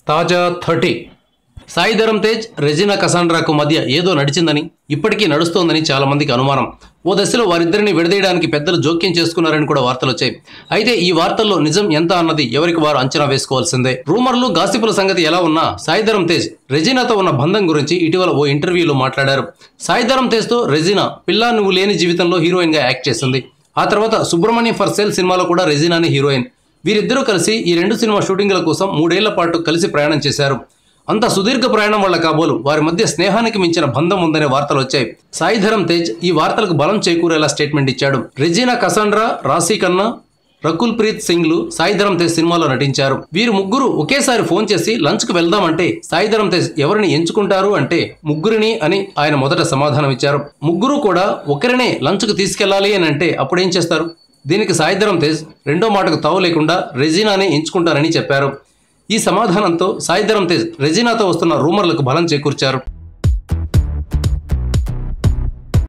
తాజా 30 సాయి ధరమ్ తేజ్ రెజినా కసాండ్రాకు మధ్య ఏదో నడిచిందని ఇప్పటికీ నడుస్తోందని చాలా మందికి అనుమానం. ఓ దశలో వారిద్దరిని విడదీయడానికి పెద్దలు జోక్యం చేసుకున్నారని కూడా వార్తలు వచ్చాయి. అయితే ఈ వార్తల్లో నిజం ఎంత అన్నది ఎవరికి వారు అంచనా వేసుకోవాల్సిందే. రూమర్లు గాసిపుల సంగతి ఎలా ఉన్నా సాయి ధరమ్ తేజ్ రెజినాతో ఉన్న బంధం గురించి ఇటీవల ఓ ఇంటర్వ్యూలో మాట్లాడారు. సాయి ధరమ్ తేజ్తో రెజినా పిల్లా నువ్వు లేని జీవితంలో హీరోయిన్ గా యాక్ట్ చేసింది. ఆ తర్వాత సుబ్రహ్మణ్యం ఫర్ సేల్ సినిమాలో కూడా రెజినాని హీరోయిన్. వీరిద్దరూ కలిసి ఈ 2 సినిమా షూటింగ్ల కోసం 3 ఏళ్ల పాటు కలిసి ప్రయాణం చేశారు. అంత సుదీర్ఘ ప్రయాణం వల్ల కాబోలు వారి మధ్య స్నేహానికి మించిన బంధం ఉందనే వార్తలు వచ్చాయి. సాయి ధరమ్ తేజ్ ఈ వార్తలకు బలం చేకూరేలా స్టేట్మెంట్ ఇచ్చాడు. రెజినా కసాండ్రా, రాశీ ఖన్నా, రకుల్ ప్రీత్ సింగ్లు సాయి ధరమ్ తేజ్ సినిమాలో నటించారు. వీరు ముగ్గురు ఒకేసారి ఫోన్ చేసి లంచ్కు వెళ్దామంటే సాయి ధరమ్ తేజ్ ఎవరిని ఎంచుకుంటారు అంటే ముగ్గురిని అని ఆయన మొదట సమాధానం ఇచ్చారు. ముగ్గురు కూడా ఒకరినే లంచ్కు తీసుకెళ్లాలి అని అంటే అప్పుడేం చేస్తారు? దీనికి సాయి ధరమ్ తేజ్ రెండో మాటకు తావు లేకుండా రెజినానే ఎంచుకుంటారని చెప్పారు. ఈ సమాధానంతో సాయి ధరమ్ తేజ్ రెజినాతో వస్తున్న రూమర్లకు బలం చేకూర్చారు.